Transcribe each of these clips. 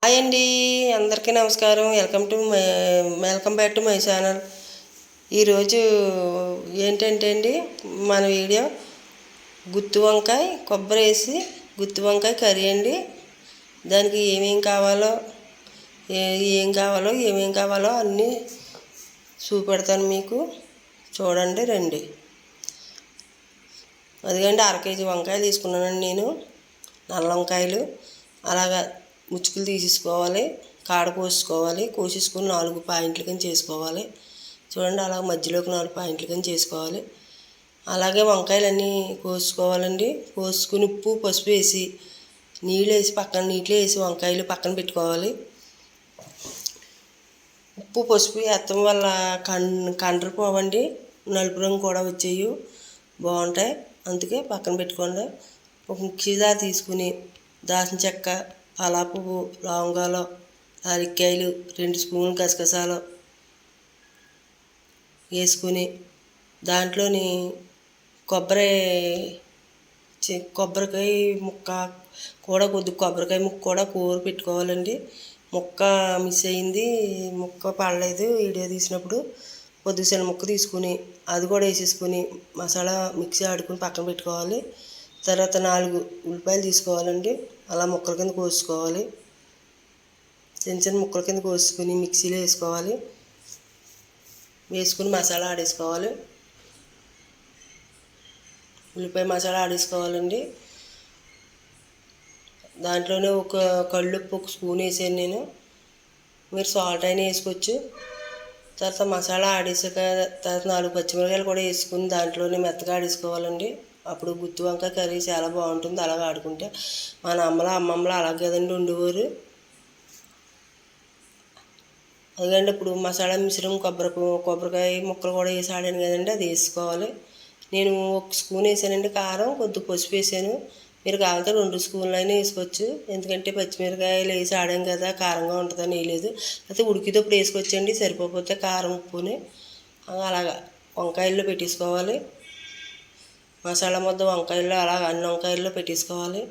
Hi అండి, అందరికీ నమస్కారం. Welcome back to my channel. ఈరోజు ఏంటంటే అండి, మన వీడియో గుత్తి వంకాయ కొబ్బరి వేసి గుత్తి వంకాయ కర్రీ అండి. దానికి ఏమేం కావాలో అన్నీ చూపెడతాను మీకు. చూడండి రండి. అదిగండి, 1/2 కేజీ వంకాయలు తీసుకున్నానండి నేను. నల్ల వంకాయలు అలాగా ముచ్చుకులు తీసేసుకోవాలి, కాడ కోసేసుకొని 4 పాయింట్ల కింద చేసుకోవాలి. చూడండి, అలా మధ్యలోకి 4 పాయింట్ల కింద చేసుకోవాలి. అలాగే వంకాయలన్నీ కోసుకోవాలండి. కోసుకుని ఉప్పు పసుపు వేసి నీళ్ళు వేసి వంకాయలు పక్కన పెట్టుకోవాలి. ఉప్పు పసుపు వేయటం వల్ల కండ్ర పోవండి, నలుపు రంగు కూడా వచ్చేవి, బాగుంటాయి. అందుకే పక్కన పెట్టుకోండి. ఒక మిక్సీ జార్ తీసుకుని దాల్చిన చెక్క, పలా పువ్వు, లవంగాలు, అరటికాయలు, 2 స్పూన్లు గసగసాలు వేసుకుని దాంట్లోని కొబ్బరికాయ ముక్క కూడా కొబ్బరికాయ ముక్క కూడా కూర పెట్టుకోవాలండి. ముక్క మిస్ అయింది, ముక్క పడలేదు వీడియో తీసినప్పుడు. కొద్దిసేపు ముక్క తీసుకుని అది కూడా వేసేసుకుని మసాలా మిక్సీ ఆడుకుని పక్కన పెట్టుకోవాలి. తర్వాత 4 ఉల్లిపాయలు తీసుకోవాలండి. అలా ముక్కల కింద కోసుకోవాలి. చిన్న ముక్కల కింద కోసుకుని మిక్సీలో వేసుకోవాలి. వేసుకుని మసాలా ఆడేసుకోవాలి. ఉల్లిపాయ మసాలా ఆడేసుకోవాలండి. దాంట్లోనే ఒక కళ్ళుప్పు 1 స్పూన్ వేసాను నేను. మీరు సాల్ట్ అయినా వేసుకోవచ్చు. తర్వాత మసాలా ఆడేసాక తర్వాత 4 పచ్చిమిరకాయలు కూడా వేసుకుని దాంట్లోనే మెత్తగా ఆడేసుకోవాలండి. అప్పుడు గుత్తి వంకాయ కర్రీ చాలా బాగుంటుంది. అలాగ ఆడుకుంటే మన అమ్మమ్మలు అలాగే కదండి ఉండేవారు. అదిగండి, ఇప్పుడు మసాలా మిశ్రమం కొబ్బరికాయ ముక్కలు కూడా వేసి ఆడాను కదండి, అది వేసుకోవాలి. నేను 1 స్పూన్ వేసానండి కారం, కొద్ది పసుపు వేసాను. మీరు కావాలంటే 2 స్పూన్లు అయినా వేసుకోవచ్చు. ఎందుకంటే పచ్చిమిరకాయలు వేసి ఆడాం కదా, కారంగా ఉంటుందని వేయలేదు. అయితే ఉడికినప్పుడు వేసుకోవచ్చండి, సరిపోతే కారం ఉప్పుని. అలాగా వంకాయల్లో పెట్టేసుకోవాలి. మసాలా ముద్ద వంకాయల్లో అలా అన్ని వంకాయల్లో పెట్టేసుకోవాలి.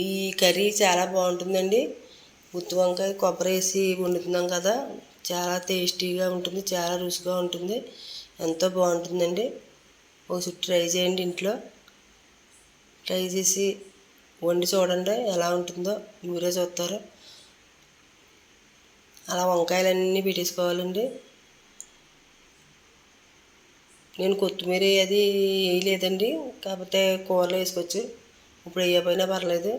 ఈ కర్రీ చాలా బాగుంటుందండి. గుత్తి వంకాయ కొబ్బరి వేసి వండుతున్నాం కదా, చాలా టేస్టీగా ఉంటుంది, చాలా రుచిగా ఉంటుంది, ఎంతో బాగుంటుందండి. ఒకసారి ట్రై చేయండి ఇంట్లో. ట్రై చేసి వండి చూడండి ఎలా ఉంటుందో మీరే చూస్తారు. అలా వంకాయలన్నీ పెట్టేసుకోవాలండి. నేను కొత్తిమీర అది వేయలేదండి, కాకపోతే కూరలో వేసుకోవచ్చు. ఇప్పుడు వేయకపోయినా పర్లేదు.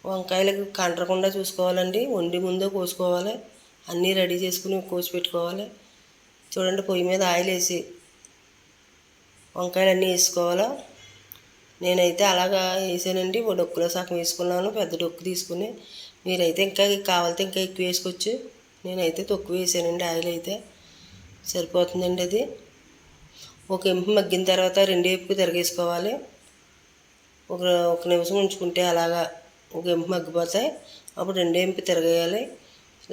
వంకాయలకు కంటరకుండా చూసుకోవాలండి. వండి ముందే కోసుకోవాలి. అన్నీ రెడీ చేసుకుని కోసి పెట్టుకోవాలి. చూడండి, పొయ్యి మీద ఆయిల్ వేసి వంకాయలు అన్నీ వేసుకోవాలా. నేనైతే అలాగా వేసానండి. ఓ డొక్కులో సగం వేసుకున్నాను, పెద్ద డొక్కు తీసుకుని. మీరైతే ఇంకా కావాలితే ఇంకా ఎక్కువ వేసుకోవచ్చు. నేనైతే తక్కువ వేసానండి. ఆయిల్ అయితే సరిపోతుందండి. అది ఒక ఎంపు మగ్గిన తర్వాత 2 వైపుకి తిరగేసుకోవాలి. ఒక నిమిషం ఉంచుకుంటే అలాగా ఒక ఎంపు మగ్గిపోతాయి. అప్పుడు 2 వైపు తిరగేయాలి.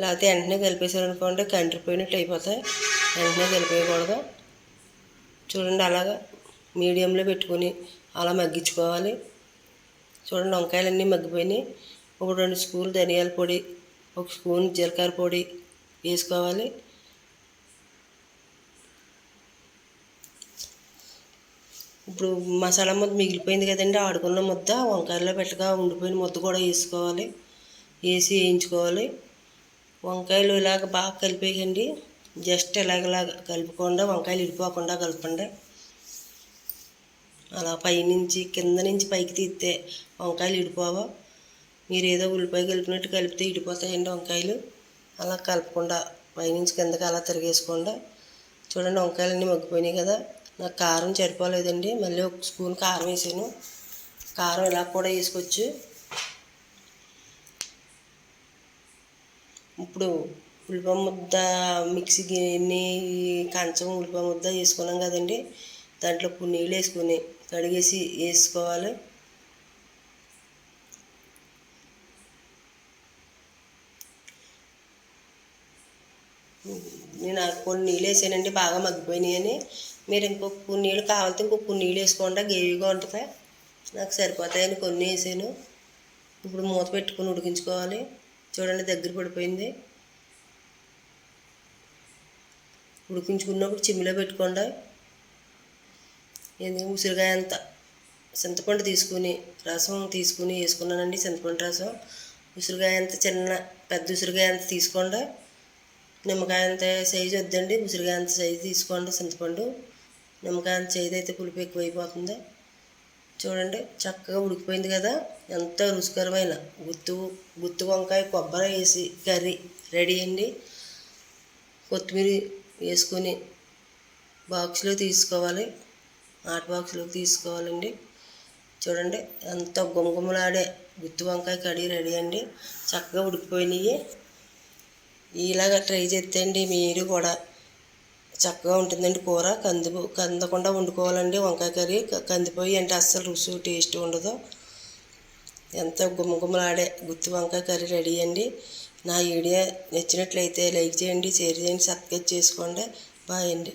లేకపోతే వెంటనే కలిపేసారనుకోండి కంటిపోయినట్టు అయిపోతాయి. వెంటనే కలిపేయకూడదు. చూడండి, అలాగా మీడియంలో పెట్టుకుని అలా మగ్గించుకోవాలి. చూడండి, వంకాయలన్నీ మగ్గిపోయినాయి. ఒక 2 స్పూన్లు ధనియాల పొడి, 1 స్పూన్ జీలకర్ర పొడి వేసుకోవాలి. ఇప్పుడు మసాలా ముద్ద మిగిలిపోయింది కదండి, ఆడుకున్న ముద్ద వంకాయలో పెట్టగా ఉండిపోయిన ముద్ద కూడా వేసుకోవాలి. వేసి వేయించుకోవాలి. వంకాయలు ఇలాగ బాగా కలిపేయండి. జస్ట్ ఇలాగ కలుపుకుండా వంకాయలు ఇడిపోకుండా కలపండి. అలా కింద నుంచి పైకి తీస్తే వంకాయలు ఇడిపోవా. మీరు ఏదో ఉల్లిపాయ కలిపినట్టు కలిపితే ఇడిపోతాయండి వంకాయలు. అలా కలపకుండా పైనుంచి కిందకి అలా తిరిగేసుకోండి. చూడండి, వంకాయలన్నీ మగ్గిపోయినాయి కదా. నాకు కారం సరిపోలేదండి, మళ్ళీ 1 స్పూన్ కారం వేసాను. కారం ఇలా కూడా వేసుకోవచ్చు. ఇప్పుడు ఉల్లిపాయ ముద్ద మిక్సీ గిన్నె కంచం ఉల్లిపాయ ముద్ద వేసుకున్నాం కదండి, దాంట్లో నీళ్ళు వేసుకుని కడిగేసి వేసుకోవాలి. నేను కొన్ని నీళ్ళు వేసానండి, బాగా మగ్గిపోయినాయి అని. మీరు ఇంకొక నీళ్ళు కావాలంటే ఇంకొక నీళ్ళు వేసుకోండి, గ్రేవీగా ఉంటుంది. నాకు సరిపోతాయని కొన్ని వేసాను. ఇప్పుడు మూత పెట్టుకుని ఉడికించుకోవాలి. చూడండి దగ్గర పడిపోయింది. ఉడికించుకున్నప్పుడు చిమ్మిలో పెట్టుకోండి. ఎందుకు ఉసిరికాయ అంత చింతపండు తీసుకుని రసం తీసుకుని వేసుకున్నానండి. చింతపండు రసం ఉసిరికాయ అంత పెద్ద ఉసిరికాయ అంత తీసుకోండి. నిమ్మకాయ అంత సైజు వద్దండి, ఉసిరికాయ అంత సైజు తీసుకోండి. చింతపండు నిమ్మకాయ అంత సైజు అయితే పులుపు ఎక్కువైపోతుంది. చూడండి చక్కగా ఉడికిపోయింది కదా. ఎంతో రుచికరమైన గుత్తి వంకాయ కొబ్బరి వేసి కర్రీ రెడీ అండి. కొత్తిమీర వేసుకొని బాక్స్లో తీసుకోవాలి. హాట్ బాక్స్లోకి తీసుకోవాలండి. చూడండి ఎంత గుమగుమలాడే గుత్తి వంకాయ కర్రీ రెడీ అండి. చక్కగా ఉడికిపోయినాయి. ఇలాగ ట్రై చేస్తే అండి మీరు కూడా చక్కగా ఉంటుందండి. కూర కందకుండా వండుకోవాలండి. వంకాయ కర్రీ కందిపోయి అంటే అస్సలు రుచి టేస్ట్ ఉండదు. ఎంత గుమగుమలాడే గుత్తి వంకాయ కర్రీ రెడీ అండి. నా వీడియో నచ్చినట్లయితే లైక్ చేయండి, షేర్ చేయండి, సబ్స్క్రైబ్ చేసుకోండి. బాయ్ అండి.